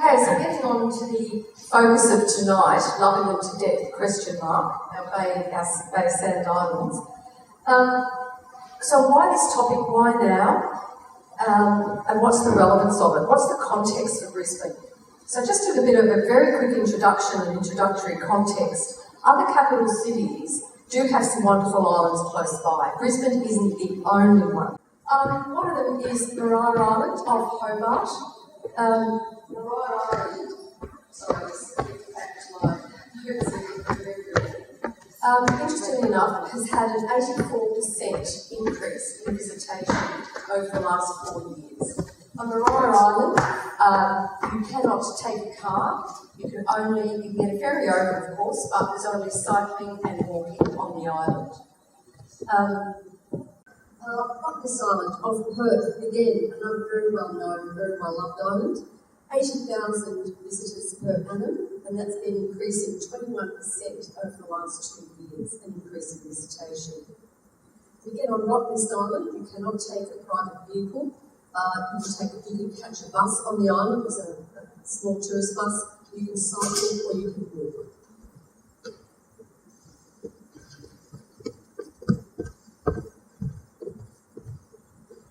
Okay, so getting on to the focus of tonight, loving them to death, ? Our Bay Sand Islands. So why this topic, why now? And what's the relevance of it? What's the context of Brisbane? So just to a bit of a very quick introduction and introductory context, other capital cities do have some wonderful islands close by. Brisbane isn't the only one. One of them is Minjerribah Island off Hobart. Minjerribah Island, sorry, just get back to my interestingly enough, has had an 84% increase in visitation over the last 4 years. On Minjerribah Island, you cannot take a car. You can get a ferry over, of course, but there's only cycling and walking on the island. On this island of Perth, again, another very well-known, very well-loved island, 80,000 visitors per annum, and that's been increasing 21% over the last 2 years, an increase in visitation. To get on Rottnest Island, you cannot take a private vehicle. You can catch a bus on the island. There's a small tourist bus. You can cycle or you can walk.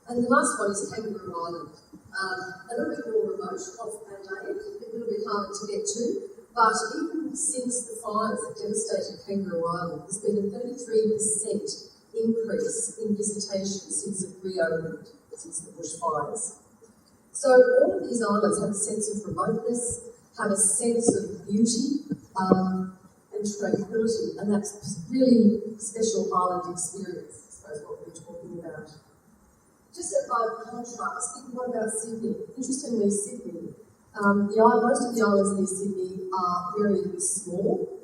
And the last one is Kangaroo Island. A little bit more remote off Adelaide, a little bit harder to get to, but even since the fires that devastated Kangaroo Island, there's been a 33% increase in visitation since it reopened, since the bushfires. So all of these islands have a sense of remoteness, have a sense of beauty and tranquility, and that's really special island experience, I suppose, what we're talking about. Just by contrast, think what about Sydney? Interestingly, Sydney, most of the islands near Sydney are very small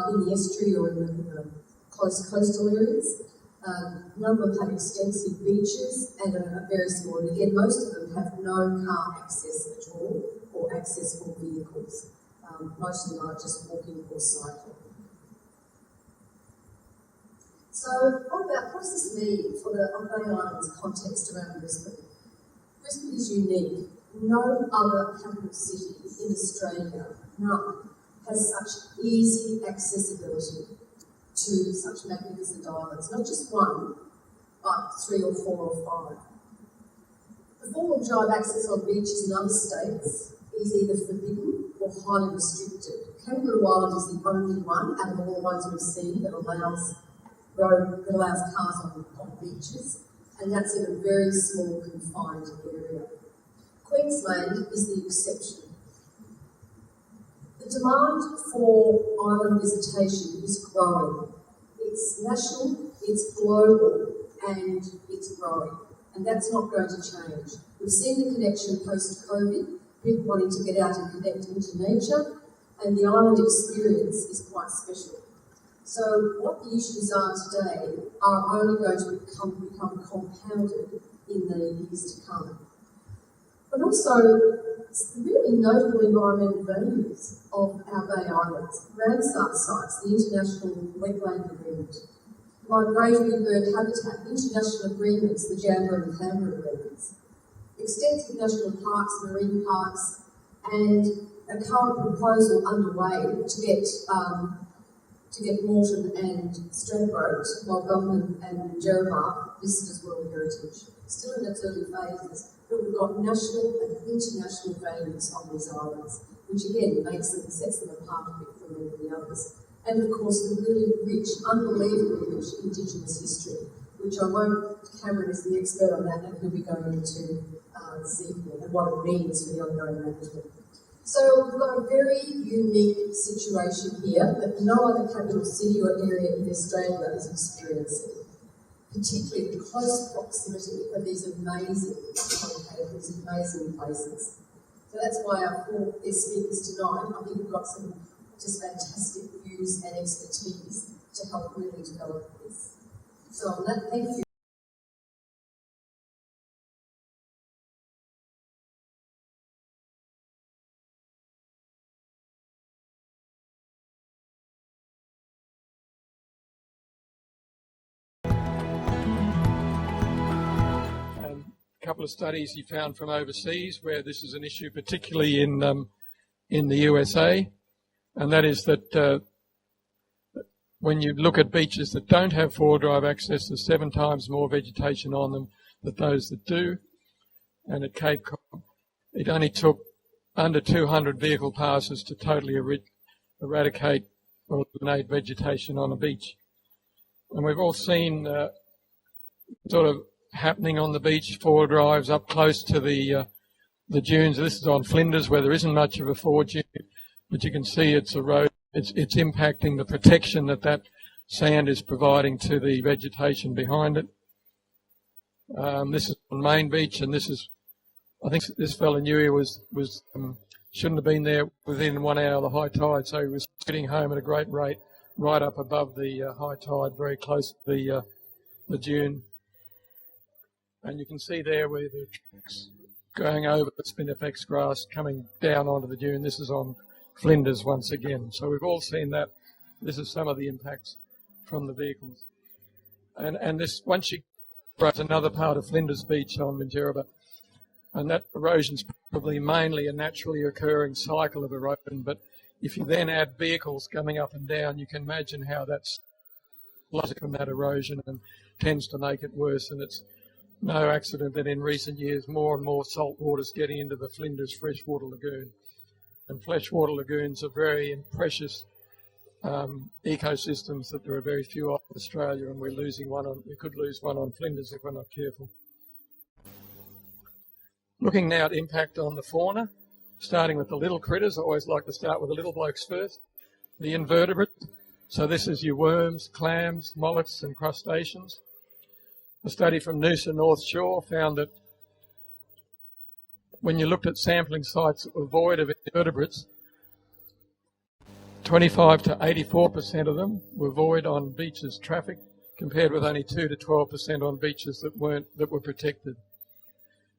in the estuary or in the close coastal areas. None of them have extensive beaches and are very small. And again, most of them have no car access at all or access for vehicles. Most of them are just walking or cycling. So what does this mean for the Bay Islands context around Brisbane? Brisbane is unique. No other capital city in Australia, none, has such easy accessibility to such magnificent islands. Not just one, but 3 or 4 or 5. The four-wheel drive access on beaches in other states is either forbidden or highly restricted. Kangaroo Island is the only one out of all the ones we've seen that allows cars on beaches, and that's in a very small, confined area. Queensland is the exception. The demand for island visitation is growing. It's national, it's global, and it's growing. And that's not going to change. We've seen the connection post-COVID, people wanting to get out and connect into nature, and the island experience is quite special. So what the issues are today are only going to become compounded in the years to come. But also, the really notable environmental values of our Bay Islands, Ramsar sites, the International Wetland Agreement, Migratory Bird Habitat, international agreements, the Jamba and Canberra agreements, extensive national parks, marine parks, and a current proposal underway to get Moreton and Stradbroke, Mulgumpin and Minjerribah listed as World Heritage. Still in its early phases, but we've got national and international values on these islands, which again sets them apart a bit from many of the others. And of course the really rich, unbelievably rich Indigenous history, which Cameron is the expert on that, and he'll be going into this evening and what it means for the ongoing management. So we've got a very unique situation here that no other capital city or area in Australia is experiencing, particularly the close proximity of these amazing localities, amazing places. So that's why our 4 guest speakers tonight, I think we've got some just fantastic views and expertise to help really develop this. So on that, thank you. A couple of studies he found from overseas where this is an issue, particularly in in the USA, and that is that when you look at beaches that don't have four-wheel drive access, there's 7 times more vegetation on them than those that do. And at Cape Cod, it only took under 200 vehicle passes to totally eradicate or eliminate vegetation on a beach. And we've all seen sort of happening on the beach, four drives up close to the dunes. This is on Flinders, where there isn't much of a forward dune, but you can see it's it's impacting the protection that sand is providing to the vegetation behind it. This is on Main Beach, and this is, I think this fella knew he was shouldn't have been there within 1 hour of the high tide, so he was getting home at a great rate, right up above the high tide, very close to the dune. And you can see there where the truck's going over the spinifex grass, coming down onto the dune. This is on Flinders once again. So we've all seen that. This is some of the impacts from the vehicles. And this, once you cross another part of Flinders Beach on Minjerribah, and that erosion's probably mainly a naturally occurring cycle of erosion, but if you then add vehicles coming up and down, you can imagine how that's flooded from that erosion and tends to make it worse. And it's no accident that in recent years more and more salt water's getting into the Flinders freshwater lagoon. And freshwater lagoons are very precious ecosystems that there are very few of in Australia, and we could lose one on Flinders if we're not careful. Looking now at impact on the fauna, starting with the little critters. I always like to start with the little blokes first. The invertebrates. So this is your worms, clams, mollusks and crustaceans. A study from Noosa North Shore found that when you looked at sampling sites that were void of invertebrates, 25 to 84% of them were void on beaches trafficked, compared with only 2 to 12% on beaches that were protected.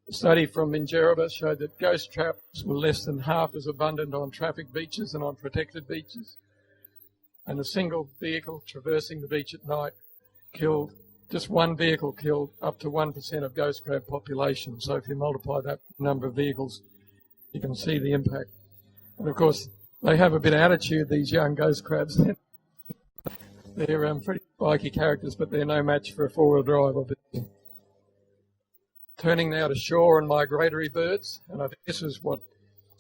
A study from Minjerribah showed that ghost traps were less than half as abundant on trafficked beaches than on protected beaches. And a single vehicle traversing the beach at night just one vehicle killed up to 1% of ghost crab population. So if you multiply that number of vehicles, you can see the impact. And of course, they have a bit of attitude, these young ghost crabs. They're pretty spiky characters, but they're no match for a four-wheel drive, obviously. Turning now to shore and migratory birds, and I think this is what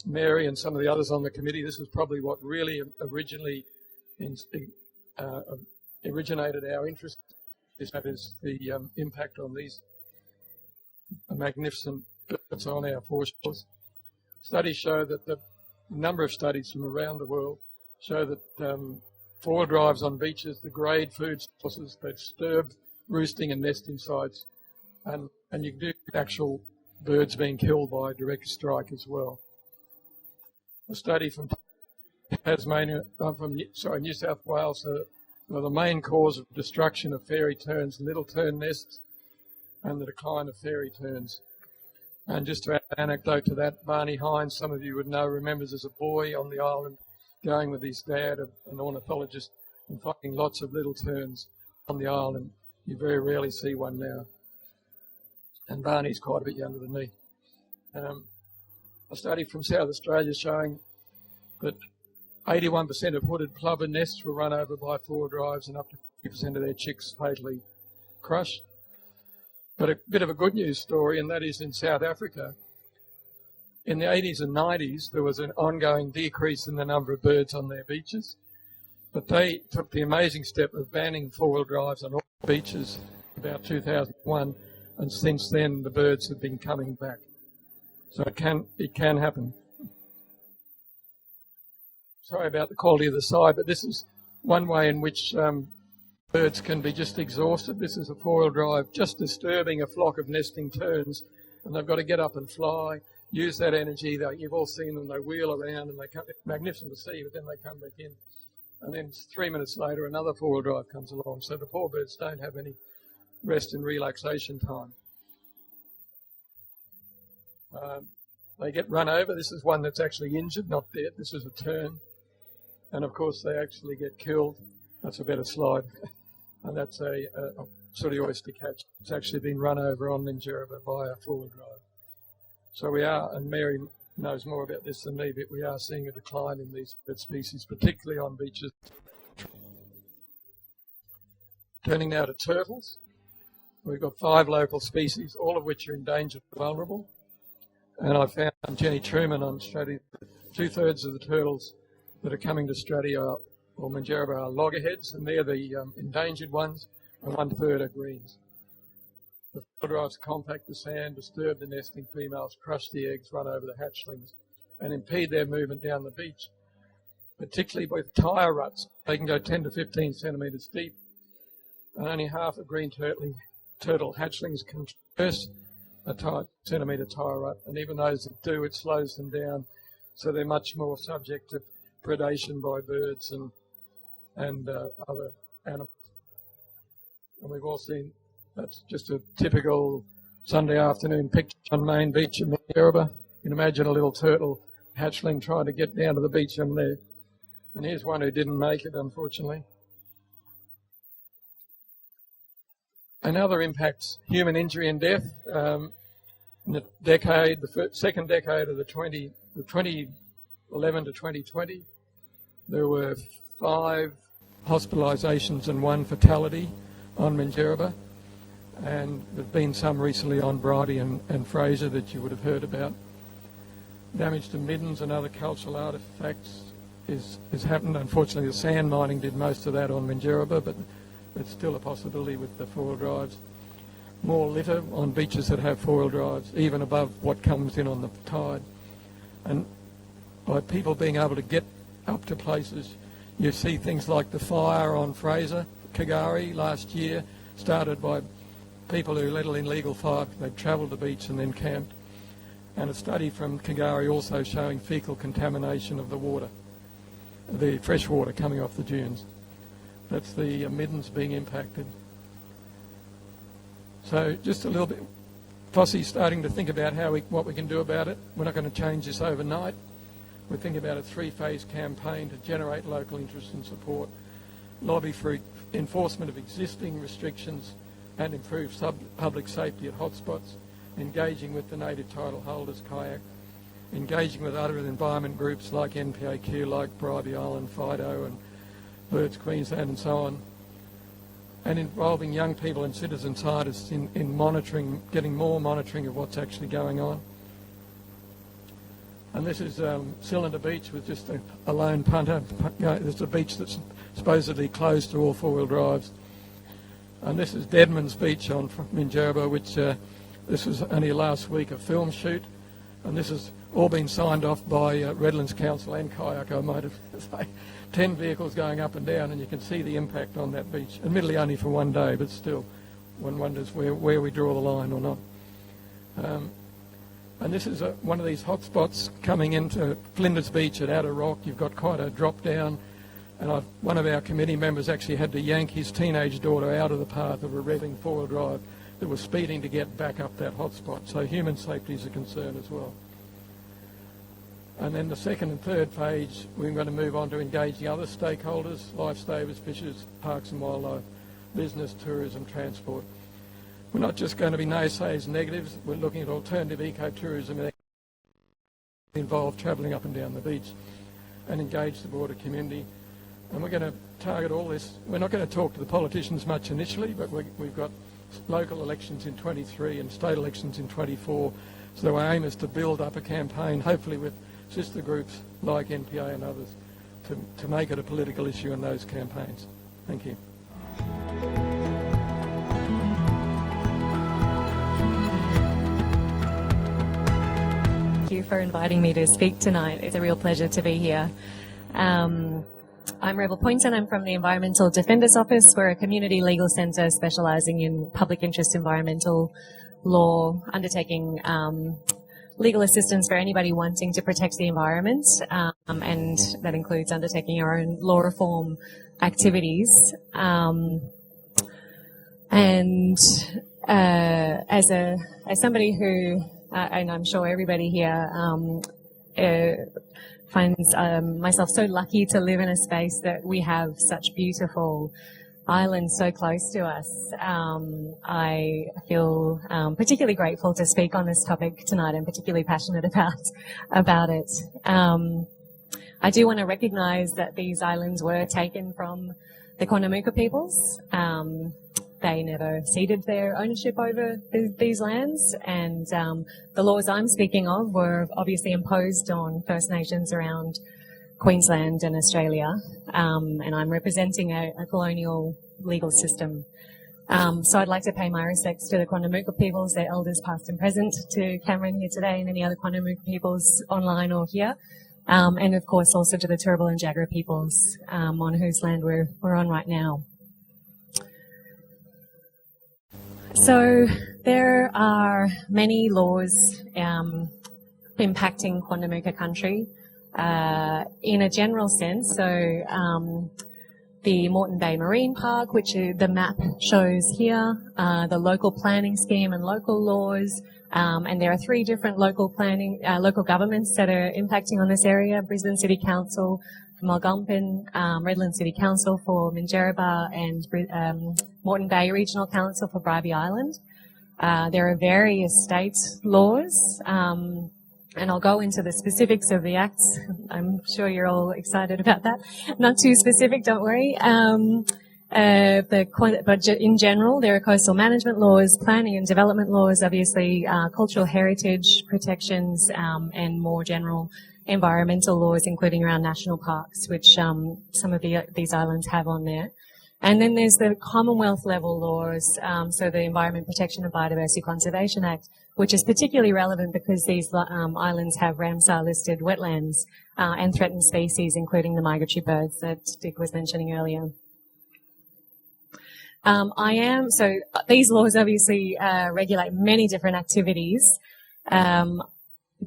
Mary and some of the others on the committee, this is probably what really originally originated our interest. That is the impact on these magnificent birds on our foreshores. Studies show that a number of studies from around the world show that four-wheel drives on beaches degrade food sources, they disturb roosting and nesting sites, and you can do actual birds being killed by direct strike as well. A study from New South Wales, the main cause of destruction of fairy terns, little tern nests, and the decline of fairy terns. And just to add an anecdote to that, Barney Hines, some of you would know, remembers as a boy on the island going with his dad, an ornithologist, and finding lots of little terns on the island. You very rarely see one now. And Barney's quite a bit younger than me. A study from South Australia showing that 81% of hooded plover nests were run over by four drives and up to 50% of their chicks fatally crushed. But a bit of a good news story, and that is in South Africa. In the 80s and 90s, there was an ongoing decrease in the number of birds on their beaches, but they took the amazing step of banning four-wheel drives on all beaches about 2001, and since then the birds have been coming back. So it can happen. Sorry about the quality of the side, but this is one way in which birds can be just exhausted. This is a four-wheel drive just disturbing a flock of nesting terns, and they've got to get up and fly, use that energy. You've all seen them, they wheel around and they come, magnificent to see, but then they come back in. And then 3 minutes later, another four-wheel drive comes along. So the poor birds don't have any rest and relaxation time. They get run over. This is one that's actually injured, not dead. This is a tern. And of course, they actually get killed. That's a better slide. And that's a sooty oyster catch. It's actually been run over on Minjerribah by a four-wheel drive. So we are, and Mary knows more about this than me, but we are seeing a decline in these bird species, particularly on beaches. Turning now to turtles. We've got 5 local species, all of which are endangered and vulnerable. And I found Jenny Truman on Straddie that 2/3 of the turtles that are coming to Straddie or Minjerribah are loggerheads, and they're the endangered ones, and 1/3 are greens. The foil drives compact the sand, disturb the nesting females, crush the eggs, run over the hatchlings, and impede their movement down the beach, particularly with tyre ruts. They can go 10 to 15 centimetres deep, and only half of green turtle hatchlings can traverse a centimetre tyre rut, and even those that do, it slows them down, so they're much more subject to predation by birds and other animals. And we've all seen, that's just a typical Sunday afternoon picture on Main Beach in Minjerribah. You can imagine a little turtle hatchling trying to get down to the beach on there. And here's one who didn't make it, unfortunately. Another impacts human injury and death. In the decade, the second decade of the 2011 to 2020, there were 5 hospitalisations and 1 fatality on Minjerribah, and there have been some recently on Bribie and Fraser that you would have heard about. Damage to middens and other cultural artefacts is happened. Unfortunately, the sand mining did most of that on Minjerribah, but it's still a possibility with the foil drives. More litter on beaches that have foil drives, even above what comes in on the tide. And by people being able to get up to places, you see things like the fire on Fraser, Kagari last year, started by people who lit an illegal fire. They travelled the beach and then camped. And a study from Kagari also showing fecal contamination of the water, the fresh water coming off the dunes. That's the middens being impacted. So just a little bit, FOSI's starting to think about what we can do about it. We're not going to change this overnight. We're thinking about a 3-phase campaign to generate local interest and support, lobby for enforcement of existing restrictions and improve public safety at hotspots, engaging with the native title holders, QYAC, engaging with other environment groups like NPAQ, like Bribie Island, FIDO and Birds Queensland and so on, and involving young people and citizen scientists in monitoring, getting more monitoring of what's actually going on. And this is Cylinder Beach with just a lone punter. There's a beach that's supposedly closed to all 4-wheel drives. And this is Deadman's Beach on Minjerribah, which this was only last week a film shoot. And this has all been signed off by Redlands Council and QYAC, I might have say. 10 vehicles going up and down, and you can see the impact on that beach. Admittedly only for one day, but still one wonders where we draw the line or not. And this is one of these hot spots coming into Flinders Beach at Outer Rock. You've got quite a drop down, and one of our committee members actually had to yank his teenage daughter out of the path of a revving 4-wheel drive that was speeding to get back up that hot spot. So human safety is a concern as well. And then the second and third phase, we're going to move on to engaging other stakeholders, lifesavers, fishers, parks and wildlife, business, tourism, transport. We're not just going to be naysayers and negatives, we're looking at alternative ecotourism that involve travelling up and down the beach and engage the broader community. And we're going to target all this. We're not going to talk to the politicians much initially, but we've got local elections in 23 and state elections in 24. So our aim is to build up a campaign, hopefully with sister groups like NPA and others, to make it a political issue in those campaigns. Thank you. Thank you for inviting me to speak tonight. It's a real pleasure to be here. I'm Revel Pointon. I'm from the Environmental Defenders Office. We're a community legal centre specialising in public interest environmental law, undertaking legal assistance for anybody wanting to protect the environment, and that includes undertaking our own law reform activities. As somebody who, and I'm sure everybody here finds myself so lucky to live in a space that we have such beautiful islands so close to us. I feel particularly grateful to speak on this topic tonight and particularly passionate about it. I do want to recognise that these islands were taken from the Quandamooka peoples. They never ceded their ownership over these lands, and the laws I'm speaking of were obviously imposed on First Nations around Queensland and Australia, and I'm representing a colonial legal system. So I'd like to pay my respects to the Quandamooka peoples, their elders past and present, to Cameron here today and any other Quandamooka peoples online or here, and of course also to the Turrbal and Jagera peoples on whose land we're on right now. So there are many laws impacting Quandamooka country in a general sense. So the Moreton Bay Marine Park, which the map shows here, the local planning scheme and local laws, and there are 3 different local governments that are impacting on this area: Brisbane City Council, Mulgumpin, Redland City Council for Minjerribah, and Moreton Bay Regional Council for Bribie Island. There are various state laws, and I'll go into the specifics of the acts. I'm sure you're all excited about that. Not too specific, don't worry. But in general, there are coastal management laws, planning and development laws, obviously cultural heritage protections, and more general environmental laws, including around national parks, which some of these islands have on there. And then there's the Commonwealth level laws, so the Environment Protection and Biodiversity Conservation Act, which is particularly relevant because these islands have Ramsar listed wetlands and threatened species, including the migratory birds that Dick was mentioning earlier. So these laws obviously regulate many different activities.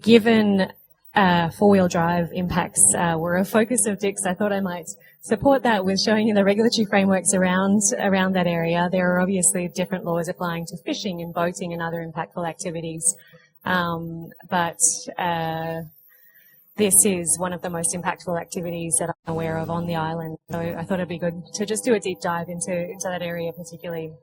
Given four-wheel drive impacts were a focus of Dick's, I thought I might support that with showing you the regulatory frameworks around that area. There are obviously different laws applying to fishing and boating and other impactful activities. But this is one of the most impactful activities that I'm aware of on the island. So I thought it'd be good to just do a deep dive into that area particularly.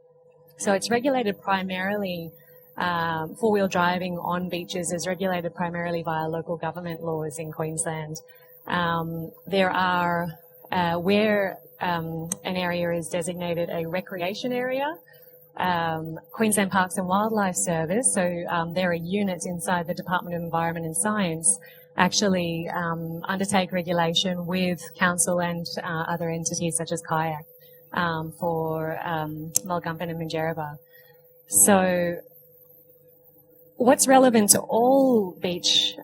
So it's regulated primarily, four-wheel driving on beaches is regulated primarily via local government laws in Queensland. There are, where an area is designated a recreation area, Queensland Parks and Wildlife Service, so they're a unit inside the Department of Environment and Science, actually undertake regulation with council and other entities such as QYAC for Mulgumpin and Minjerribah. So what's relevant to all beach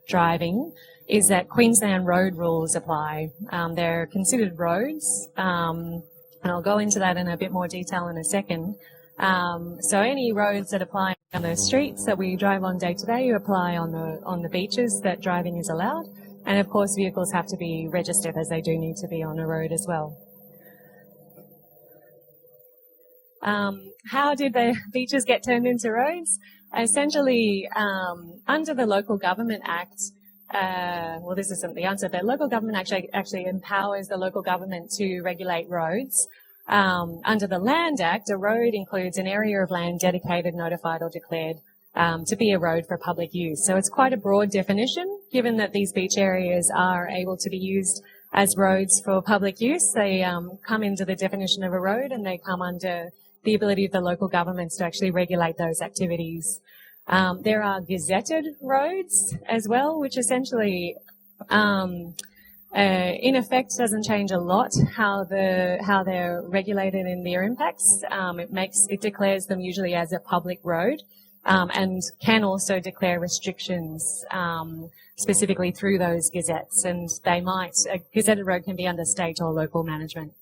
driving is that Queensland road rules apply. They're considered roads, and I'll go into that in a bit more detail in a second. So any roads that apply on the streets that we drive on day to day apply on the beaches that driving is allowed, and of course vehicles have to be registered, as they do need to be on a road as well. How did the beaches get turned into roads? Essentially, under the Local Government Act, well, this isn't the answer, but local government actually empowers the local government to regulate roads. Under the Land Act, a road includes an area of land dedicated, notified or declared to be a road for public use. So it's quite a broad definition, given that these beach areas are able to be used as roads for public use. They come into the definition of a road, and they come under the ability of the local governments to actually regulate those activities. There are gazetted roads as well, which essentially, in effect, doesn't change a lot how they're regulated in their impacts. It declares them usually as a public road, and can also declare restrictions specifically through those gazettes. And a gazetted road can be under state or local management.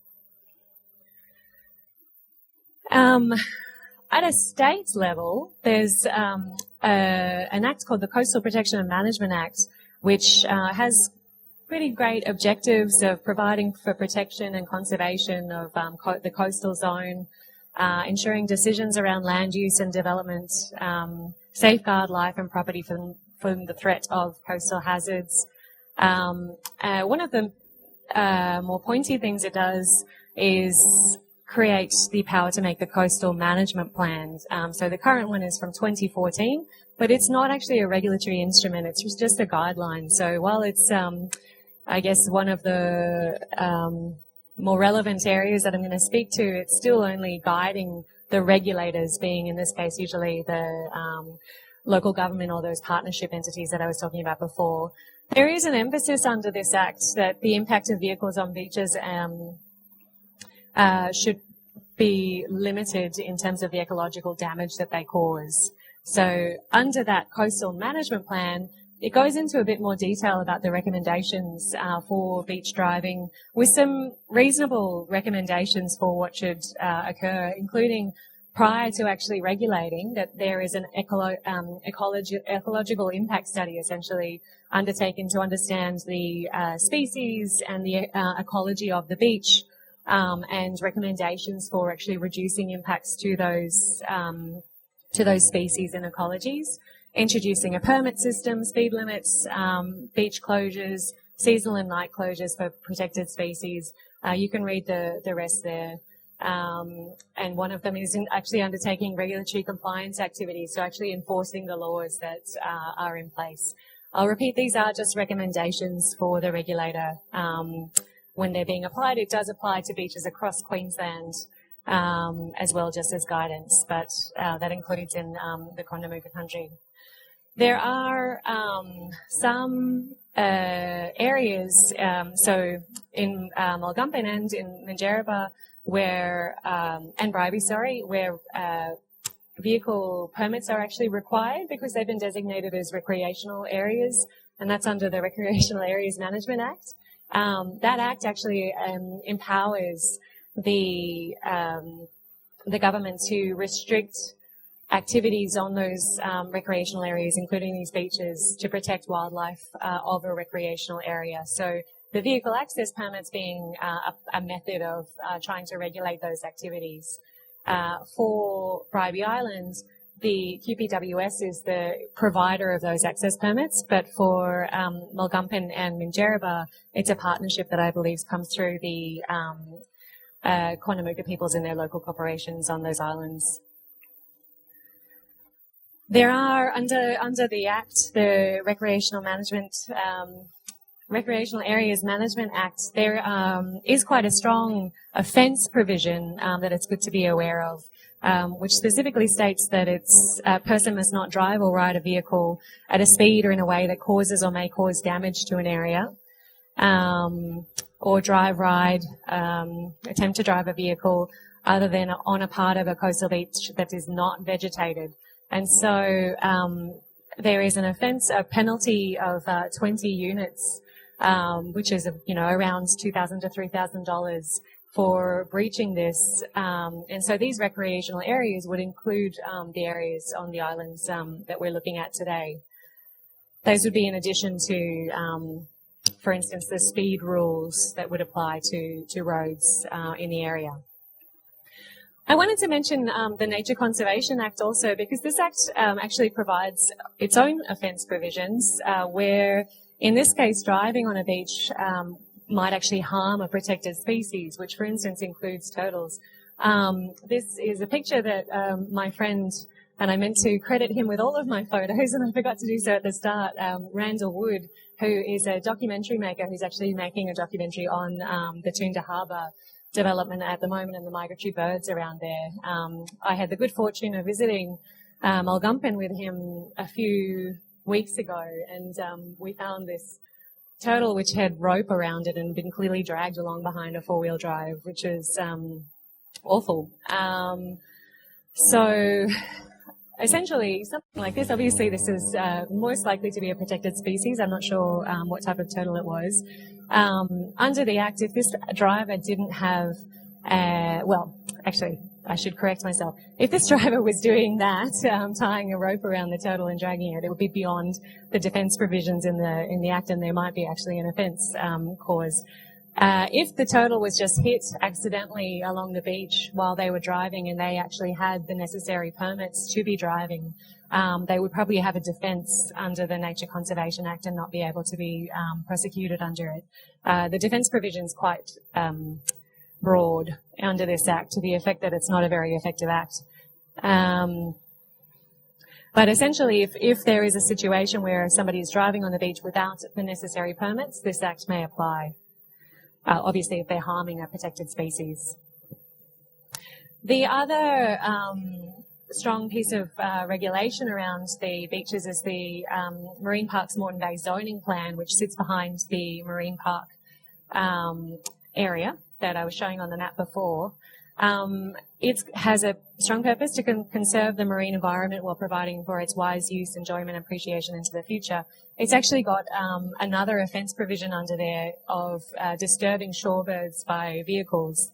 At a state level, there's an act called the Coastal Protection and Management Act, which has pretty great objectives of providing for protection and conservation of the coastal zone, ensuring decisions around land use and development, safeguard life and property from the threat of coastal hazards. One of the more pointy things it does is create the power to make the coastal management plan. So the current one is from 2014, but it's not actually a regulatory instrument. It's just a guideline. So while it's, I guess, one of the more relevant areas that I'm going to speak to, it's still only guiding the regulators, being in this case usually the local government or those partnership entities that I was talking about before. There is an emphasis under this Act that the impact of vehicles on beaches should be limited in terms of the ecological damage that they cause. So under that coastal management plan, it goes into a bit more detail about the recommendations for beach driving, with some reasonable recommendations for what should occur, including prior to actually regulating, that there is an ecological impact study essentially undertaken to understand the species and the ecology of the beach, and recommendations for actually reducing impacts to those species and ecologies, introducing a permit system, speed limits, beach closures, seasonal and night closures for protected species. You can read the rest there. And one of them is actually undertaking regulatory compliance activities, so actually enforcing the laws that are in place. I'll repeat, these are just recommendations for the regulator. When they're being applied, it does apply to beaches across Queensland as well, just as guidance, but that includes in the Quandamooka country. There are some areas, so in Mulgumpin and in Minjerribah, and Bribie, where vehicle permits are actually required because they've been designated as recreational areas, and that's under the Recreational Areas Management Act. That Act actually empowers the government to restrict activities on those recreational areas, including these beaches, to protect wildlife of a recreational area. So the vehicle access permits being a method of trying to regulate those activities. For Bribie Islands, the QPWS is the provider of those access permits, but for Mulgumpin and Minjerribah, it's a partnership that I believe comes through the Quandamooka peoples and their local corporations on those islands. There are, under the Act, the Recreational Areas Management Act, there is quite a strong offence provision that it's good to be aware of, which specifically states that a person must not drive or ride a vehicle at a speed or in a way that causes or may cause damage to an area, or attempt to drive a vehicle other than on a part of a coastal beach that is not vegetated. And so there is a penalty of 20 units, which is around $2,000 to $3,000 for breaching this. And so these recreational areas would include the areas on the islands that we're looking at today. Those would be in addition to, for instance, the speed rules that would apply to roads in the area. I wanted to mention the Nature Conservation Act also, because this Act actually provides its own offence provisions where, in this case, driving on a beach might actually harm a protected species, which for instance includes turtles. This is a picture that my friend, and I meant to credit him with all of my photos and I forgot to do so at the start, Randall Wood, who is a documentary maker who's actually making a documentary on the Toondah Harbour development at the moment and the migratory birds around there. I had the good fortune of visiting Mulgumpin with him a few weeks ago, and we found this turtle which had rope around it and been clearly dragged along behind a four-wheel drive, which is awful. So essentially something like this, obviously this is most likely to be a protected species. I'm not sure what type of turtle it was. Under the Act, if this driver didn't have, actually, I should correct myself. If this driver was doing that, tying a rope around the turtle and dragging it, it would be beyond the defence provisions in the Act, and there might be actually an offence cause. If the turtle was just hit accidentally along the beach while they were driving and they actually had the necessary permits to be driving, they would probably have a defence under the Nature Conservation Act and not be able to be prosecuted under it. The defence provision is quite broad under this Act, to the effect that it's not a very effective Act. But essentially, if there is a situation where somebody is driving on the beach without the necessary permits, this Act may apply. Obviously, if they're harming a protected species. The other strong piece of regulation around the beaches is the Marine Parks Moreton Bay zoning plan, which sits behind the marine park area that I was showing on the map before. It has a strong purpose to conserve the marine environment while providing for its wise use, enjoyment and appreciation into the future. It's actually got another offence provision under there of disturbing shorebirds by vehicles.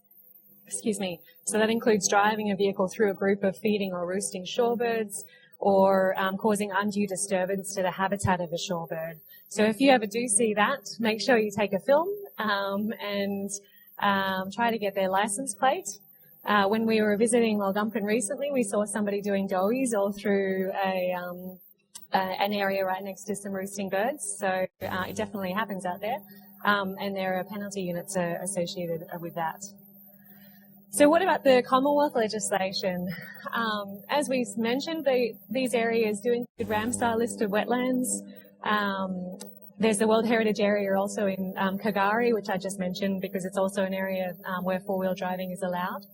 Excuse me. So that includes driving a vehicle through a group of feeding or roosting shorebirds, or causing undue disturbance to the habitat of a shorebird. So if you ever do see that, make sure you take a film and try to get their license plate. When we were visiting Mulgumpin recently, we saw somebody doing doughies all through an area right next to some roosting birds. So it definitely happens out there. And there are penalty units associated with that. So what about the Commonwealth legislation? As we mentioned, these areas do include Ramsar listed wetlands. There's the World Heritage Area also in Kagari, which I just mentioned because it's also an area where four-wheel driving is allowed.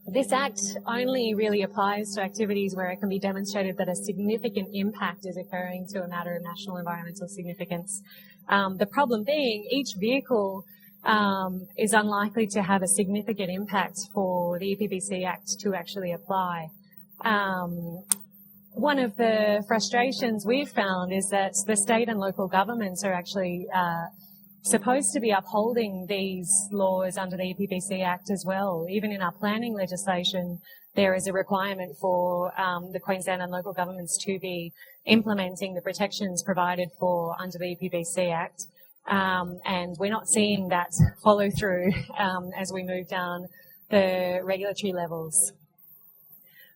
This Act only really applies to activities where it can be demonstrated that a significant impact is occurring to a matter of national environmental significance. The problem being each vehicle is unlikely to have a significant impact for the EPBC Act to actually apply. One of the frustrations we've found is that the state and local governments are actually supposed to be upholding these laws under the EPBC Act as well. Even in our planning legislation, there is a requirement for the Queensland and local governments to be implementing the protections provided for under the EPBC Act. And we're not seeing that follow through as we move down the regulatory levels.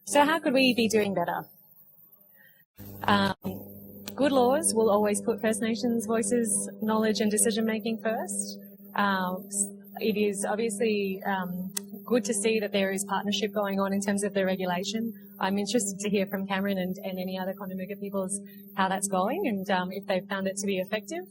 So how could we be doing better? Good laws will always put First Nations voices, knowledge and decision making first. It is obviously good to see that there is partnership going on in terms of the regulation. I'm interested to hear from Cameron and any other Quandamooka peoples how that's going and if they've found it to be effective.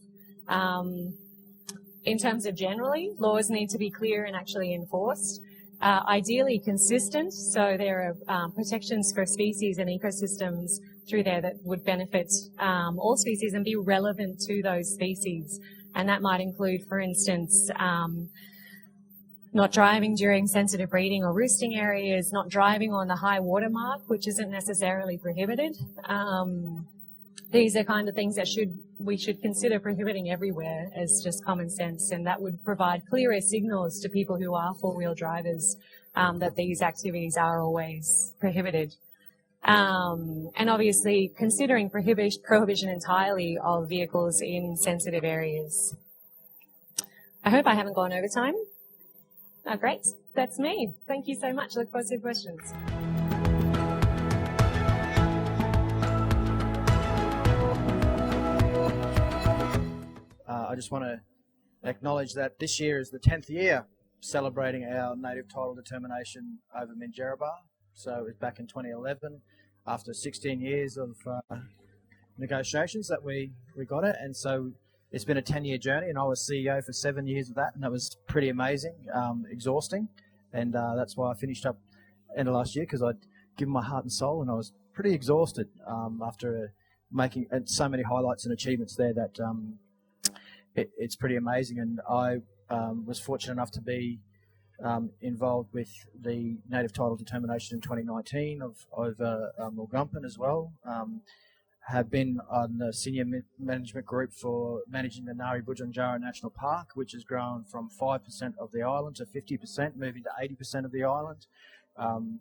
In terms of generally, laws need to be clear and actually enforced. Ideally consistent, so there are protections for species and ecosystems through there that would benefit all species and be relevant to those species. And that might include, for instance, not driving during sensitive breeding or roosting areas, not driving on the high water mark, which isn't necessarily prohibited. These are kind of things that we should consider prohibiting everywhere as just common sense, and that would provide clearer signals to people who are four-wheel drivers that these activities are always prohibited. And obviously considering prohibition entirely of vehicles in sensitive areas. I hope I haven't gone over time. Oh, great. That's me. Thank you so much. Look forward to your questions. I just want to acknowledge that this year is the 10th year celebrating our native title determination over Minjerribah. So it was back in 2011, after 16 years of negotiations that we got it. And so it's been a 10-year journey, and I was CEO for 7 years of that, and that was pretty amazing, exhausting. And that's why I finished up end of last year, because I'd given my heart and soul, and I was pretty exhausted after making so many highlights and achievements there that it's pretty amazing. And I was fortunate enough to be involved with the native title determination in 2019 over Mulgumpin as well. Have been on the senior management group for managing the Budjunjara National Park, which has grown from 5% of the island to 50%, moving to 80% of the island.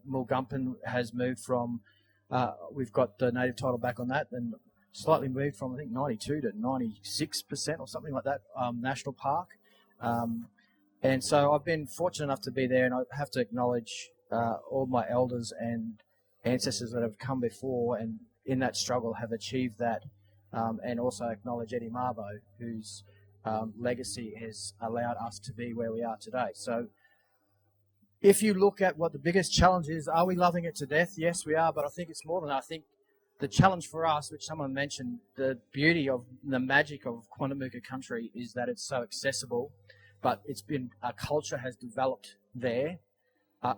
Mulgumpin has moved from, we've got the native title back on that, and slightly moved from, I think, 92 to 96% or something like that, national park. And so I've been fortunate enough to be there, and I have to acknowledge all my elders and ancestors that have come before and in that struggle have achieved that, and also acknowledge Eddie Mabo, who's legacy has allowed us to be where we are today. So if you look at what the biggest challenge is, are we loving it to death? Yes, we are, but I think it's more than that. I think the challenge for us, which someone mentioned, the beauty of the magic of Quandamooka country is that it's so accessible, but it's been, a culture has developed there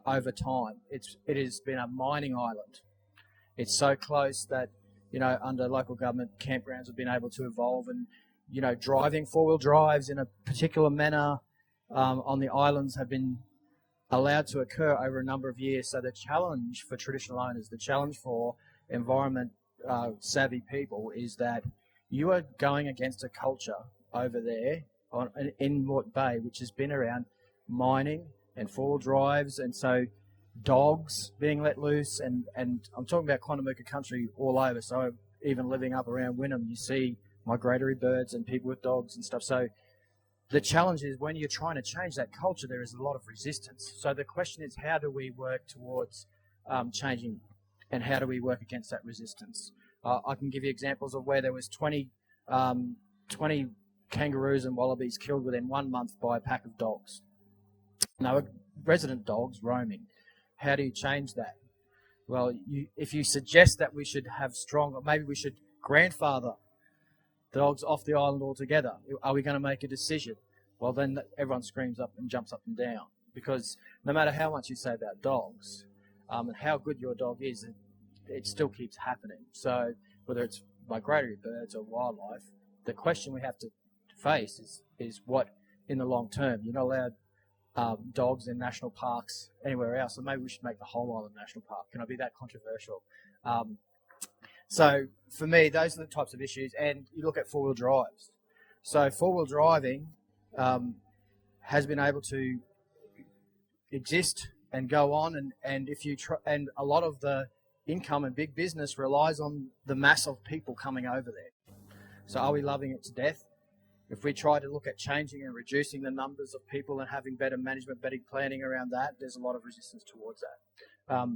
over time. It has been a mining island. It's so close that, you know, under local government, campgrounds have been able to evolve, and, you know, driving four-wheel drives in a particular manner on the islands have been allowed to occur over a number of years. So the challenge for traditional owners, the challenge for environment savvy people is that you are going against a culture over there in Moreton Bay, which has been around mining and four-wheel drives, and so dogs being let loose, and I'm talking about Quandamooka country all over. So even living up around Wynnum, you see migratory birds and people with dogs and stuff. So the challenge is when you're trying to change that culture, there is a lot of resistance. So the question is, how do we work towards changing, and how do we work against that resistance? I can give you examples of where there was 20 kangaroos and wallabies killed within 1 month by a pack of dogs. Now, resident dogs roaming. How do you change that? Well, if you suggest that we should have strong, or maybe we should grandfather dogs off the island altogether, are we going to make a decision? Well, then everyone screams up and jumps up and down, because no matter how much you say about dogs and how good your dog is, it still keeps happening. So whether it's migratory birds or wildlife, the question we have to face is what in the long term. You're not allowed dogs in national parks anywhere else, so maybe we should make the whole island national park. Can I be that controversial? So for me, those are the types of issues. And you look at four-wheel drives. So four-wheel driving has been able to exist and go on, and if you and a lot of the income and big business relies on the mass of people coming over there. So are we loving it to death? If we try to look at changing and reducing the numbers of people and having better management, better planning around that, there's a lot of resistance towards that.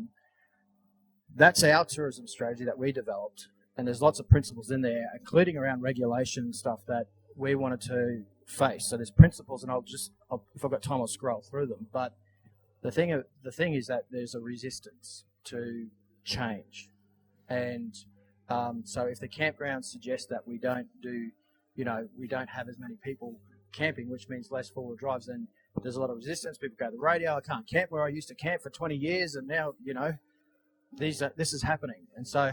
That's our tourism strategy that we developed, and there's lots of principles in there, including around regulation and stuff that we wanted to face. So there's principles, and if I've got time, I'll scroll through them. But the thing is that there's a resistance to change, and so if the campgrounds suggest that we don't do, we don't have as many people camping, which means less four-wheel drives, then there's a lot of resistance. People go to the radio, I can't camp where I used to camp for 20 years, and now, this is happening. And so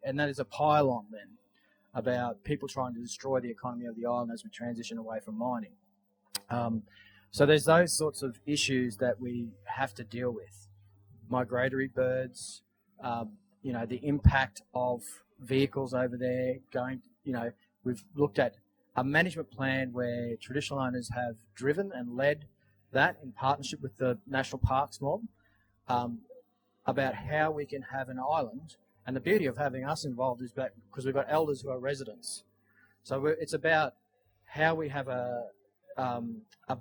and that is a pile-on then about people trying to destroy the economy of the island as we transition away from mining. So there's those sorts of issues that we have to deal with. Migratory birds, the impact of vehicles over there we've looked at a management plan where traditional owners have driven and led that in partnership with the National Parks mob about how we can have an island. And the beauty of having us involved is that because we've got elders who are residents. So it's about how we have a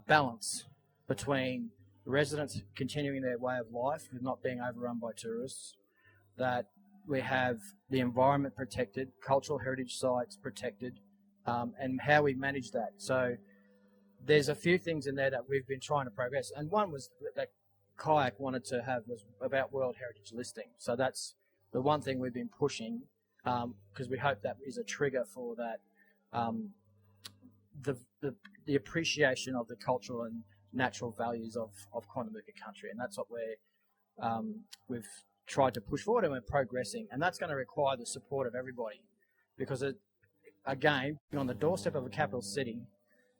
balance between residents continuing their way of life with not being overrun by tourists, that we have the environment protected, cultural heritage sites protected, and how we manage that. So there's a few things in there that we've been trying to progress. And one was that QYAC wanted to have was about World Heritage listing. So that's the one thing we've been pushing, because we hope that is a trigger for that, the appreciation of the cultural and natural values of Quandamooka country. And that's what we've tried to push forward, and we're progressing. And that's going to require the support of everybody, because again, on the doorstep of a capital city,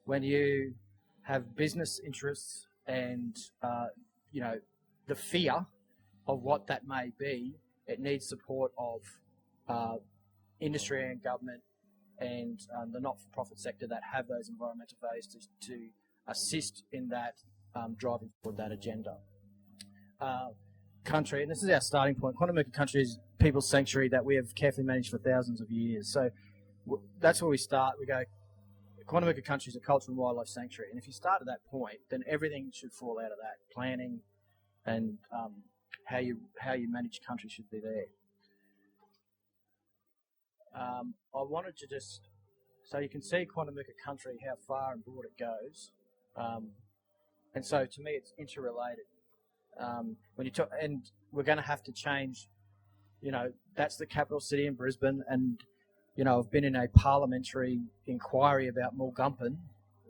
when you have business interests and the fear of what that may be, it needs support of industry and government and the not-for-profit sector that have those environmental values to assist in that driving forward that agenda. Country, and this is our starting point. Quandamooka country is people's sanctuary that we have carefully managed for thousands of years. So that's where we start. We go, Quandamooka country is a cultural and wildlife sanctuary, and if you start at that point, then everything should fall out of that. Planning and how you manage country should be there. I wanted to just So you can see Quandamooka country, how far and broad it goes. And so to me, it's interrelated. When you talk, and we're going to have to change, that's the capital city in Brisbane. And, I've been in a parliamentary inquiry about Mulgumpin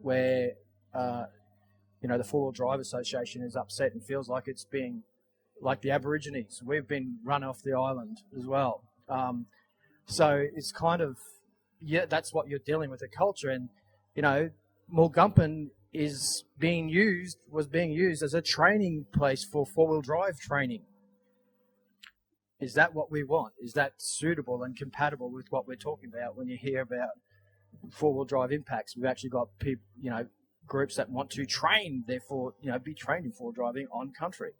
where, the Four-Wheel Drive Association is upset and feels like it's being, like the Aborigines. We've been run off the island as well. So it's kind of, that's what you're dealing with, the culture. And, Mulgumpin was being used as a training place for four-wheel drive training. Is that what we want? Is that suitable and compatible with what we're talking about when you hear about four-wheel drive impacts? We've actually got people, groups that want to train, therefore, be trained in four-wheel driving on country,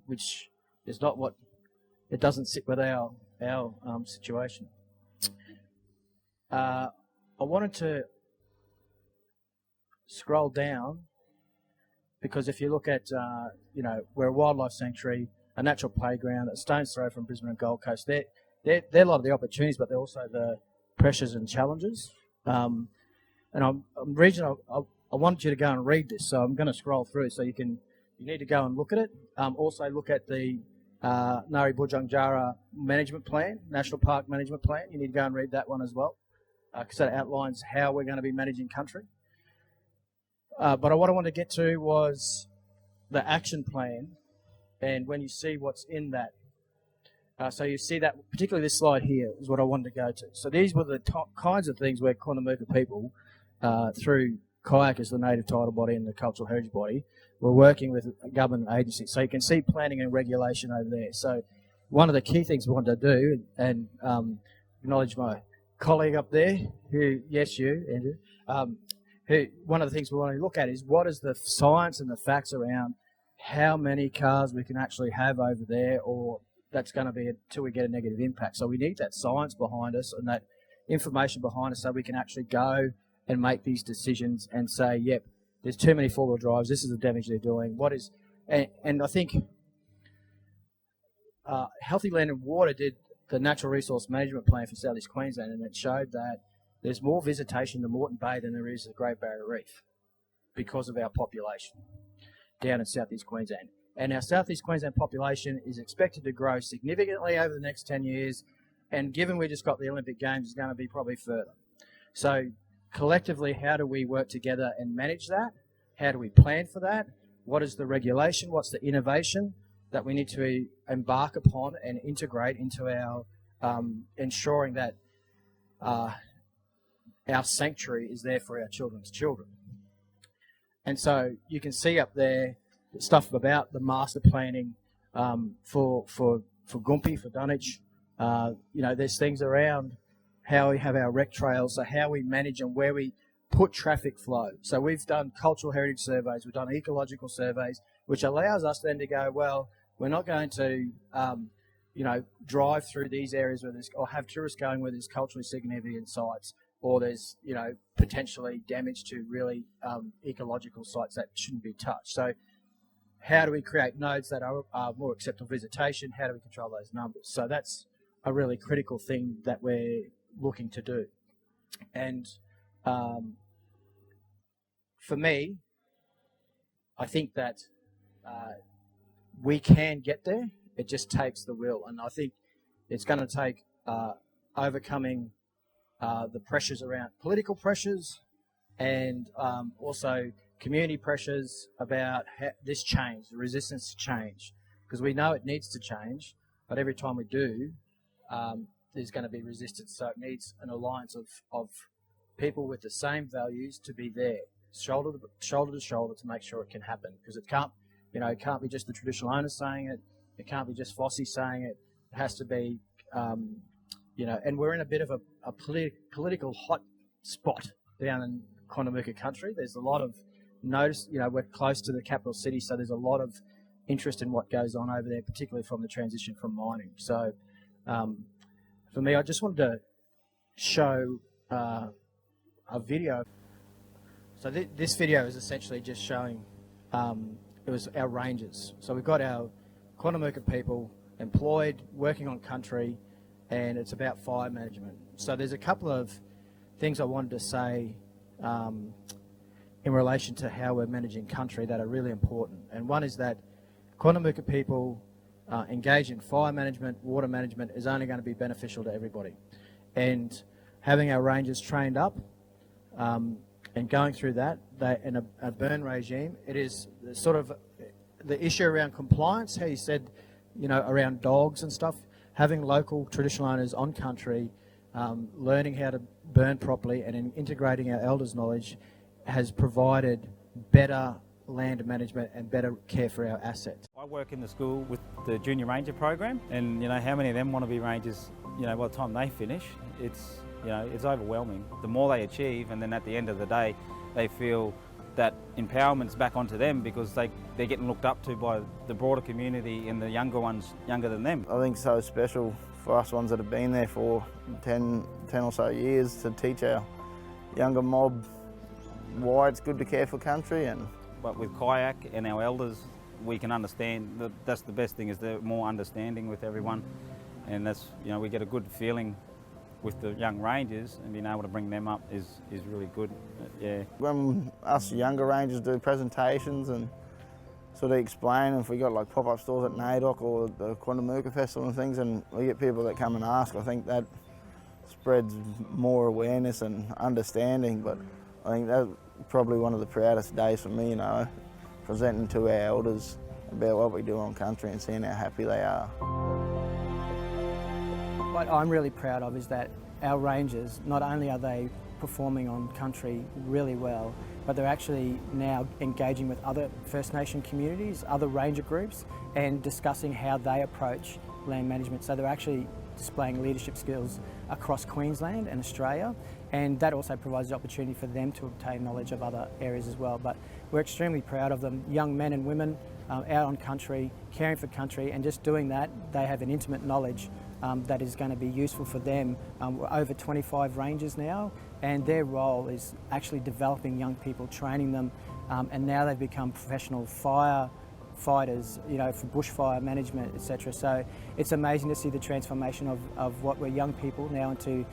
which is not what, it doesn't sit with our situation. I wanted to scroll down because if you look at, we're a wildlife sanctuary, a natural playground, a stone's throw from Brisbane and Gold Coast. They're a lot of the opportunities, but they're also the pressures and challenges. And I'm regional. I wanted you to go and read this, so I'm going to scroll through. So you need to go and look at it. Also look at the Ngari Budjungjara Management Plan, National Park Management Plan. You need to go and read that one as well, because that outlines how we're going to be managing country. But what I wanted to get to was the action plan, and when you see what's in that. So you see that, particularly this slide here, is what I wanted to go to. So these were the kinds of things where Quandamooka people, through QYAC as the native title body and the cultural heritage body, were working with government agencies. So you can see planning and regulation over there. So one of the key things we wanted to do, and acknowledge my colleague up there, who, yes, you, Andrew, one of the things we want to look at is what is the science and the facts around how many cars we can actually have over there, or that's going to be until we get a negative impact. So we need that science behind us and that information behind us so we can actually go and make these decisions and say, yep, there's too many four-wheel drives, this is the damage they're doing. And I think Healthy Land and Water did the Natural Resource Management Plan for South East Queensland, and it showed that there's more visitation to Moreton Bay than there is the Great Barrier Reef because of our population down in South East Queensland. And our South East Queensland population is expected to grow significantly over the next 10 years, and given we just got the Olympic Games, it's going to be probably further. So collectively, how do we work together and manage that? How do we plan for that? What is the regulation? What's the innovation that we need to embark upon and integrate into our ensuring that our sanctuary is there for our children's children? And so you can see up there stuff about the master planning for Gumpi, for Dunwich. There's things around how we have our rec trails, so how we manage and where we put traffic flow. So we've done cultural heritage surveys, we've done ecological surveys, which allows us then to go, well, we're not going to, drive through these areas where there's, or have tourists going where there's culturally significant sites, or there's, potentially damage to really ecological sites that shouldn't be touched. So how do we create nodes that are more acceptable visitation? How do we control those numbers? So that's a really critical thing that we're looking to do. And for me, I think that we can get there. It just takes the will. And I think it's going to take overcoming the pressures around political pressures and also community pressures about this change, the resistance to change. Because we know it needs to change, but every time we do, there's going to be resistance. So it needs an alliance of people with the same values to be there, shoulder to shoulder, to make sure it can happen. Because it can't be just the traditional owners saying it. It can't be just FOSI saying it. It has to be, and we're in a bit of a political hot spot down in Quandamooka country. There's a lot of notice, we're close to the capital city, so there's a lot of interest in what goes on over there, particularly from the transition from mining. So for me, I just wanted to show a video. So this video is essentially just showing, it was our rangers. So we've got our Quandamooka people employed, working on country, and it's about fire management. So there's a couple of things I wanted to say in relation to how we're managing country that are really important. And one is that Quandamooka people engage in fire management, water management is only going to be beneficial to everybody. And having our rangers trained up and going through that, in a burn regime, it is sort of the issue around compliance, how you said, you know, around dogs and stuff, having local traditional owners on country, learning how to burn properly and integrating our elders' knowledge has provided better land management and better care for our assets. I work in the school with the Junior Ranger program, and you know how many of them want to be rangers, you know, by the time they finish, it's, you know, it's overwhelming. The more they achieve, and then at the end of the day, they feel that empowerment's back onto them because they're getting looked up to by the broader community and the younger ones younger than them. I think it's so special for us ones that have been there for 10 or so years to teach our younger mob why it's good to care for country. But with QYAC and our elders, we can understand that that's the best thing, is they're more understanding with everyone, and that's, you know, we get a good feeling with the young rangers, and being able to bring them up is really good. Yeah. When us younger rangers do presentations and sort of explain, if we got like pop-up stores at NAIDOC or the Quandamooka Festival and things, and we get people that come and ask, I think that spreads more awareness and understanding. But I think that's probably one of the proudest days for me, you know, presenting to our elders about what we do on country and seeing how happy they are. What I'm really proud of is that our rangers, not only are they performing on country really well, but they're actually now engaging with other First Nation communities, other ranger groups, and discussing how they approach land management. So they're actually displaying leadership skills across Queensland and Australia, and that also provides the opportunity for them to obtain knowledge of other areas as well. But we're extremely proud of them, young men and women out on country, caring for country, and just doing that, they have an intimate knowledge that is going to be useful for them. We're over 25 rangers now, and their role is actually developing young people, training them, and now they've become professional firefighters, you know, for bushfire management, etc. So it's amazing to see the transformation of what were young people now into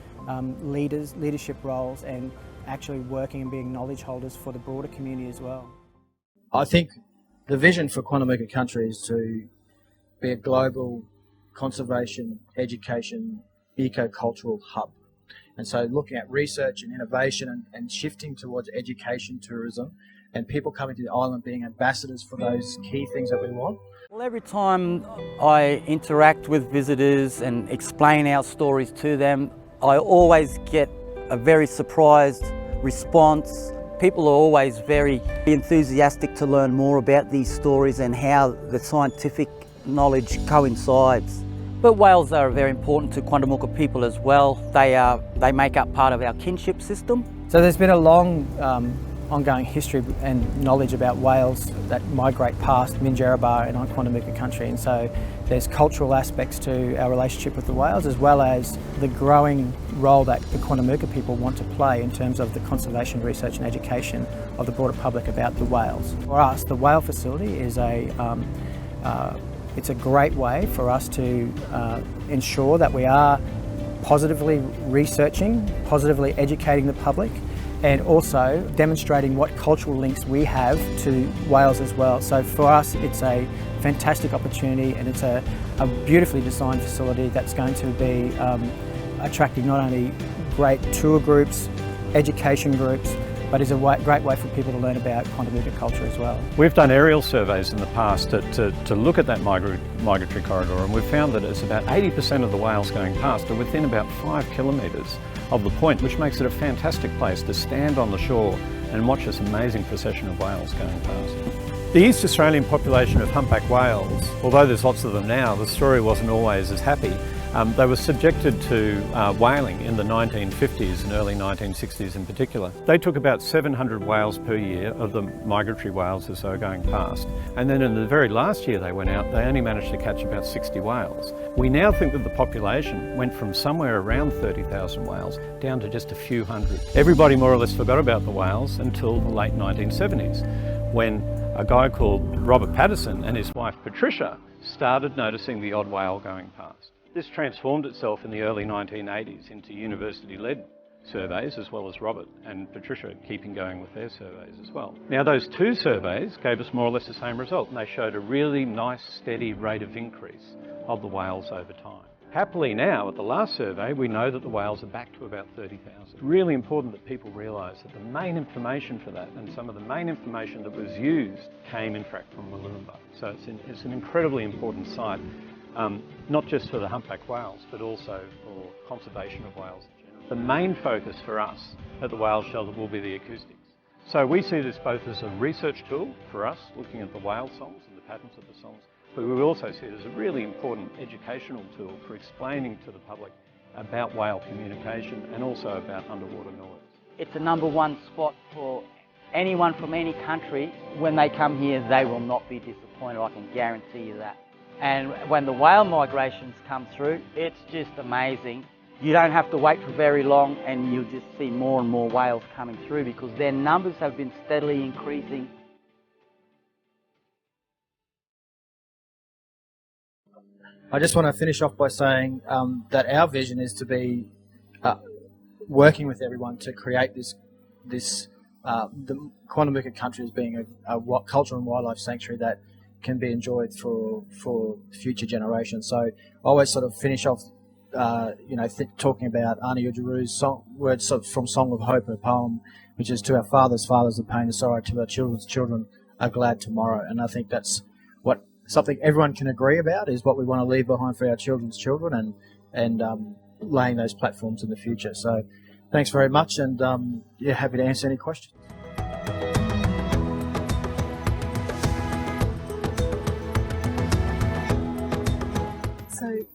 leadership roles, and actually working and being knowledge holders for the broader community as well. I think the vision for Quandamooka country is to be a global conservation, education, eco-cultural hub. And so looking at research and innovation and shifting towards education, tourism, and people coming to the island being ambassadors for those key things that we want. Well, every time I interact with visitors and explain our stories to them, I always get a very surprised response. People are always very enthusiastic to learn more about these stories and how the scientific knowledge coincides. But whales are very important to Quandamooka people as well. They make up part of our kinship system. So there's been a long ongoing history and knowledge about whales that migrate past Minjerribah and on Quandamooka country, and so there's cultural aspects to our relationship with the whales, as well as the growing role that the Quandamooka people want to play in terms of the conservation research and education of the broader public about the whales. For us, the whale facility is it's a great way for us to ensure that we are positively researching, positively educating the public, and also demonstrating what cultural links we have to whales as well. So for us, it's a fantastic opportunity, and it's a beautifully designed facility that's going to be attracting not only great tour groups, education groups, but is a great way for people to learn about Quandamooka culture as well. We've done aerial surveys in the past to look at that migratory corridor, and we've found that it's about 80% of the whales going past are within about 5 kilometres of the point, which makes it a fantastic place to stand on the shore and watch this amazing procession of whales going past. The East Australian population of humpback whales, although there's lots of them now, the story wasn't always as happy. They were subjected to whaling in the 1950s and early 1960s in particular. They took about 700 whales per year of the migratory whales as they were going past. And then in the very last year they went out, they only managed to catch about 60 whales. We now think that the population went from somewhere around 30,000 whales down to just a few hundred. Everybody more or less forgot about the whales until the late 1970s, when a guy called Robert Patterson and his wife Patricia started noticing the odd whale going past. This transformed itself in the early 1980s into university-led surveys, as well as Robert and Patricia keeping going with their surveys as well. Now, those 2 surveys gave us more or less the same result, and they showed a really nice steady rate of increase of the whales over time. Happily now, at the last survey, we know that the whales are back to about 30,000. Really important that people realise that the main information for that, and some of the main information that was used, came in fact from Mulgumpin. So it's an incredibly important site, not just for the humpback whales, but also for conservation of whales in general. The main focus for us at the whale shelter will be the acoustics. So we see this both as a research tool for us, looking at the whale songs and the patterns of the songs, but we also see it as a really important educational tool for explaining to the public about whale communication and also about underwater noise. It's the #1 spot for anyone from any country. When they come here, they will not be disappointed, I can guarantee you that. And when the whale migrations come through, it's just amazing. You don't have to wait for very long and you'll just see more and more whales coming through because their numbers have been steadily increasing. I just want to finish off by saying that our vision is to be working with everyone to create the Quandamooka country as being a cultural and wildlife sanctuary that can be enjoyed for future generations. So I always sort of finish off, talking about Arnie Ujaru's words from Song of Hope, a poem, which is to our fathers, fathers of pain and sorrow, to our children's children, a glad tomorrow. And I think that's something everyone can agree about is what we want to leave behind for our children's children and laying those platforms in the future. So thanks very much, and happy to answer any questions. So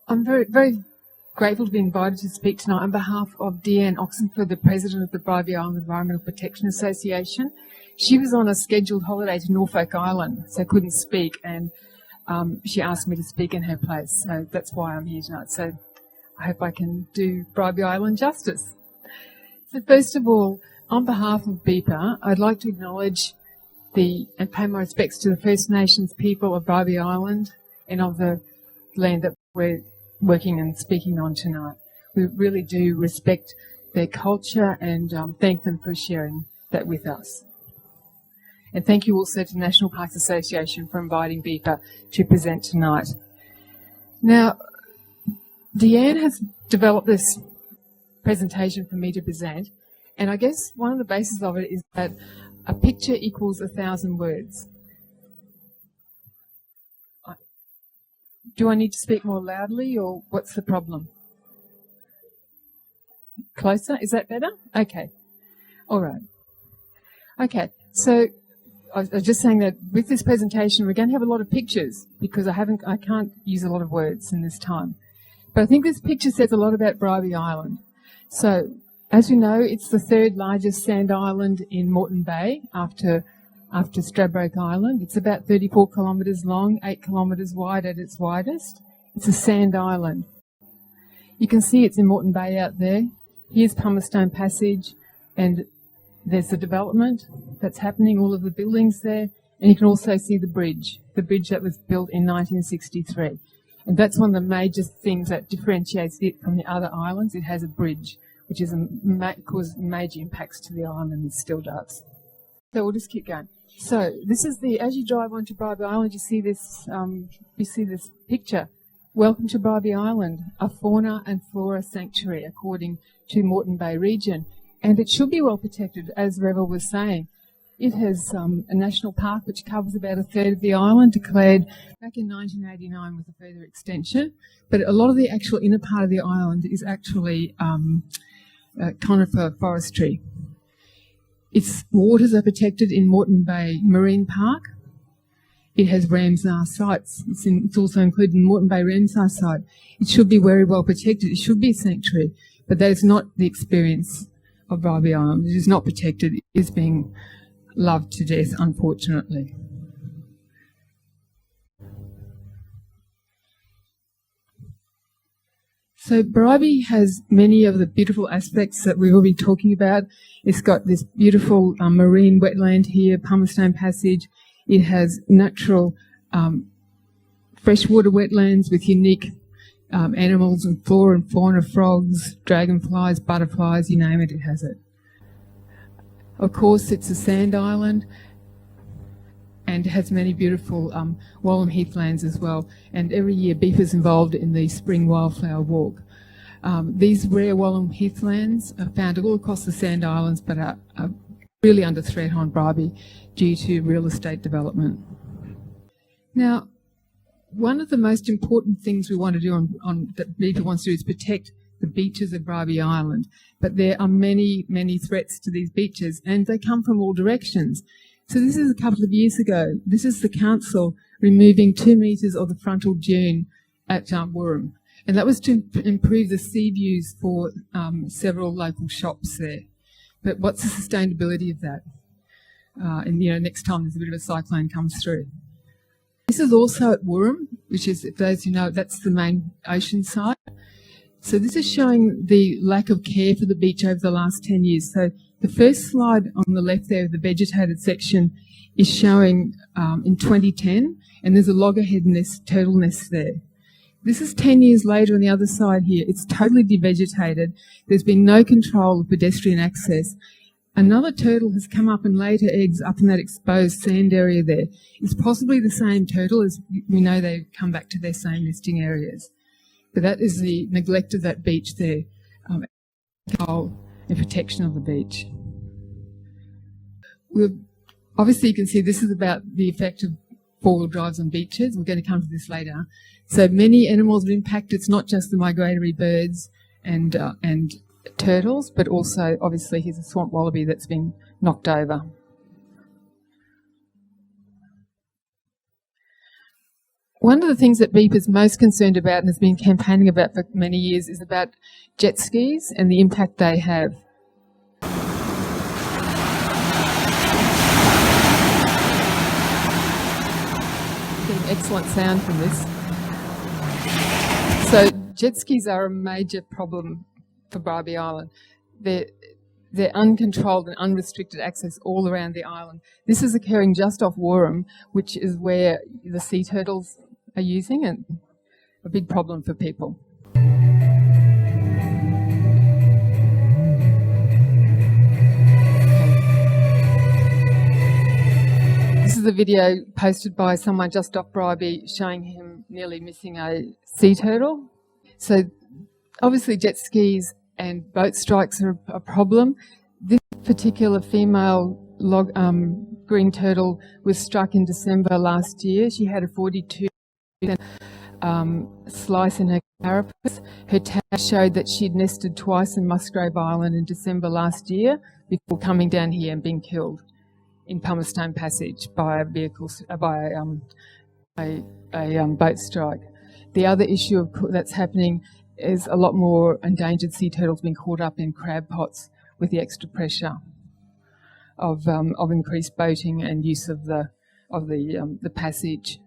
I'm very, very grateful to be invited to speak tonight on behalf of Deanne Oxenford, the President of the Bribie Island Environmental Protection Association. She was on a scheduled holiday to Norfolk Island, so couldn't speak, and she asked me to speak in her place. So that's why I'm here tonight. So I hope I can do Bribie Island justice. So first of all, on behalf of BIEPA, I'd like to acknowledge and pay my respects to the First Nations people of Bribie Island and of the land that we're working and speaking on tonight. We really do respect their culture and thank them for sharing that with us. And thank you also to the National Parks Association for inviting BIEPA to present tonight. Now, Deanne has developed this presentation for me to present, and I guess one of the bases of it is that a picture equals 1,000 words. Do I need to speak more loudly, or what's the problem? Closer? Is that better? Okay. All right. Okay, so I was just saying that with this presentation, we're going to have a lot of pictures because I can't use a lot of words in this time. But I think this picture says a lot about Bribie Island. So, as you know, it's the 3rd largest sand island in Moreton Bay after Stradbroke Island. It's about 34 kilometres long, 8 kilometres wide at its widest. It's a sand island. You can see it's in Moreton Bay out there. Here's Pumice Passage, and there's the development that's happening, all of the buildings there, and you can also see the bridge that was built in 1963. And that's one of the major things that differentiates it from the other islands. It has a bridge, which is caused major impacts to the island, and it still does. So we'll just keep going. So this is as you drive onto Bribie Island, you see this picture. Welcome to Bribie Island, a fauna and flora sanctuary according to Moreton Bay region. And it should be well protected, as Revel was saying. It has a national park which covers about 1/3 of the island, declared back in 1989 with a further extension. But a lot of the actual inner part of the island is actually conifer forestry. Its waters are protected in Moreton Bay Marine Park. It has Ramsar sites. It's also included in Moreton Bay Ramsar site. It should be very well protected. It should be a sanctuary, but that is not the experience of Bribie Island. It is not protected. It is being loved to death, unfortunately. So Bribie has many of the beautiful aspects that we've already been talking about. It's got this beautiful marine wetland here, Pumice Passage. It has natural freshwater wetlands with unique animals and flora and fauna, frogs, dragonflies, butterflies, you name it, it has it. Of course, it's a sand island and has many beautiful Wallam heathlands as well. And every year BIEPA is involved in the Spring Wildflower Walk. These rare Wallam heathlands are found all across the Sand Islands, but are really under threat on Bribie due to real estate development. Now, one of the most important things we want to do that BIEPA wants to do is protect the beaches of Bribie Island. But there are many, many threats to these beaches, and they come from all directions. So this is a couple of years ago. This is the council removing 2 metres of the frontal dune at Warram. And that was to improve the sea views for several local shops there. But what's the sustainability of that? And, next time there's a bit of a cyclone comes through. This is also at Warram, which is, if those who know, that's the main ocean side. So this is showing the lack of care for the beach over the last 10 years. So the first slide on the left there, the vegetated section, is showing in 2010, and there's a loggerhead nest, turtle nest there. This is 10 years later on the other side here. It's totally devegetated. There's been no control of pedestrian access. Another turtle has come up and laid her eggs up in that exposed sand area there. It's possibly the same turtle, as we know they come back to their same nesting areas. But that is the neglect of that beach there, control and protection of the beach. Obviously you can see this is about the effect of four-wheel drives on beaches. We're going to come to this later. So many animals are impacted. It's not just the migratory birds and turtles, but also obviously here's a swamp wallaby that's been knocked over. One of the things that BIEPA is most concerned about and has been campaigning about for many years is about jet skis and the impact they have. Getting excellent sound from this. So jet skis are a major problem for Bribie Island. They're uncontrolled and unrestricted access all around the island. This is occurring just off Warram, which is where the sea turtles are using, and a big problem for people. This is a video posted by someone just off Bribie showing him nearly missing a sea turtle. So obviously jet skis and boat strikes are a problem. This particular female green turtle was struck in December last year. She had a 42 slice in her carapace. Her tag showed that she'd nested twice in Musgrave Island in December last year before coming down here and being killed in Pumice-Stone Passage by a vehicle, by a boat strike. The other issue that's happening is a lot more endangered sea turtles being caught up in crab pots with the extra pressure of increased boating and use of the passage.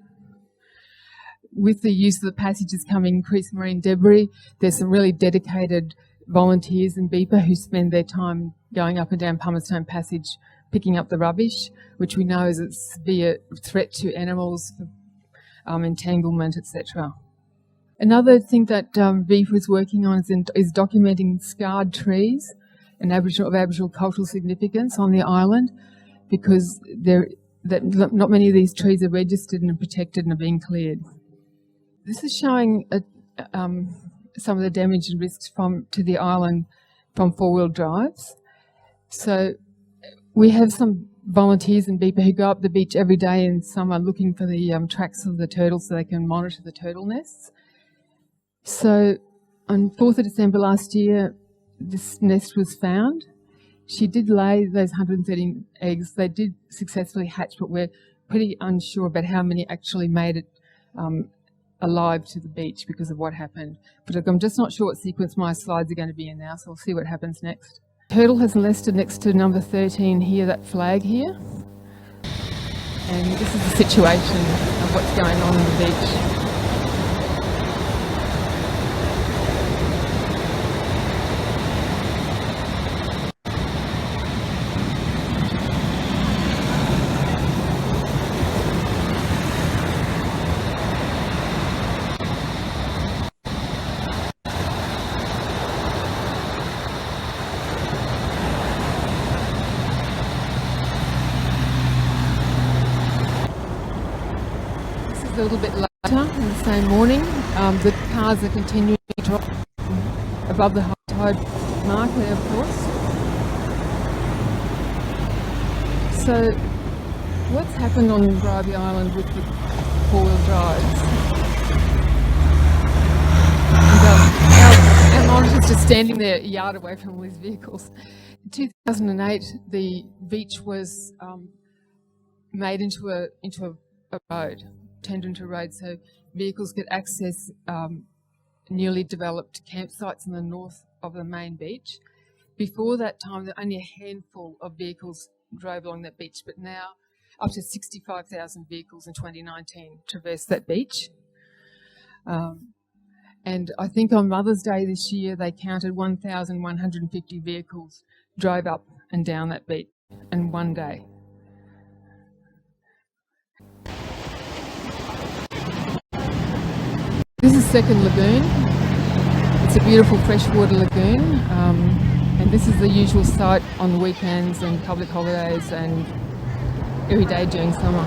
With the use of the passage is coming increased marine debris. There's some really dedicated volunteers in BIEPA who spend their time going up and down Pumice-Stone Passage picking up the rubbish, which we know is a severe threat to animals, entanglement, etc. Another thing that BIEPA is working on is documenting scarred trees and Aboriginal cultural significance on the island, because not many of these trees are registered and protected and are being cleared. This is showing some of the damage and risks to the island from four-wheel drives. So we have some volunteers in BIEPA who go up the beach every day in summer looking for the tracks of the turtles so they can monitor the turtle nests. So on 4th of December last year, this nest was found. She did lay those 130 eggs. They did successfully hatch, but we're pretty unsure about how many actually made it alive to the beach because of what happened. But I'm just not sure what sequence my slides are going to be in now, so we'll see what happens next. Turtle has nested next to number 13 here, that flag here. And this is the situation of what's going on the beach. a little bit later in the same morning. The cars are continuing to drop above the high tide mark there, of course. So, what's happened on Bribie Island with the four-wheel drives? And, our monitor's just standing there a yard away from all these vehicles. In 2008, the beach was made into a road, turned into a road, so vehicles could access newly developed campsites in the north of the main beach. Before that time, there were only a handful of vehicles drove along that beach, but now up to 65,000 vehicles in 2019 traversed that beach. And I think on Mother's Day this year, they counted 1,150 vehicles drove up and down that beach in one day. This is Second Lagoon. It's a beautiful freshwater lagoon, and this is the usual sight on the weekends and public holidays and every day during summer.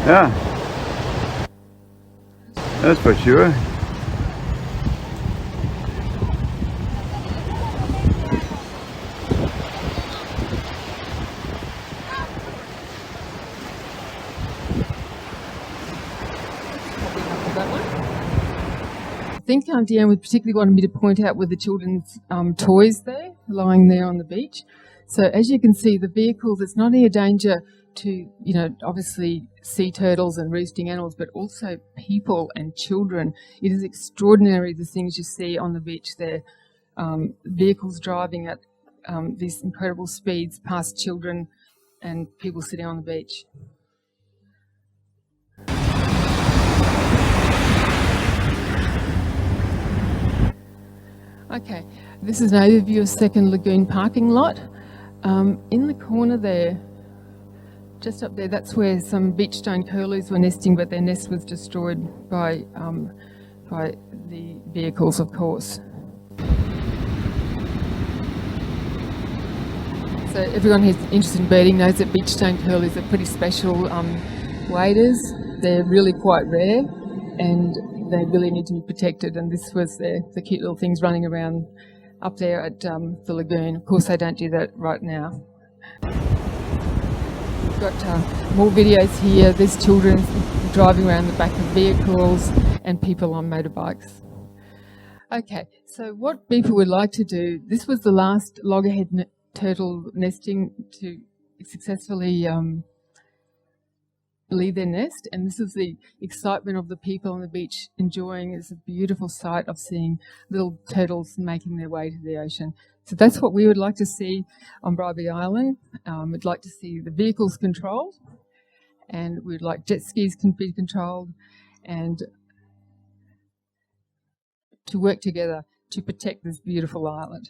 Yeah, that's for sure. I think Deanne would particularly wanted me to point out with the children's toys there, lying there on the beach. So as you can see, the vehicles, it's not only a danger to, obviously sea turtles and roosting animals, but also people and children. It is extraordinary the things you see on the beach there. Vehicles driving at these incredible speeds past children and people sitting on the beach. Okay, this is an overview of Second Lagoon parking lot. In the corner there, just up there, that's where some beachstone curlews were nesting, but their nest was destroyed by the vehicles, of course. So everyone who's interested in birding knows that beachstone curlews are pretty special waders. They're really quite rare, and they really need to be protected. And this was the cute little things running around up there at the lagoon. Of course, they don't do that right now. We've got more videos here. There's children driving around the back of vehicles and people on motorbikes. Okay, so what BIEPA would like to do, this was the last loggerhead turtle nesting to successfully leave their nest, and this is the excitement of the people on the beach enjoying. It's a beautiful sight of seeing little turtles making their way to the ocean. So that's what we would like to see on Bribie Island. We'd like to see the vehicles controlled, and we'd like jet skis can be controlled, and to work together to protect this beautiful island.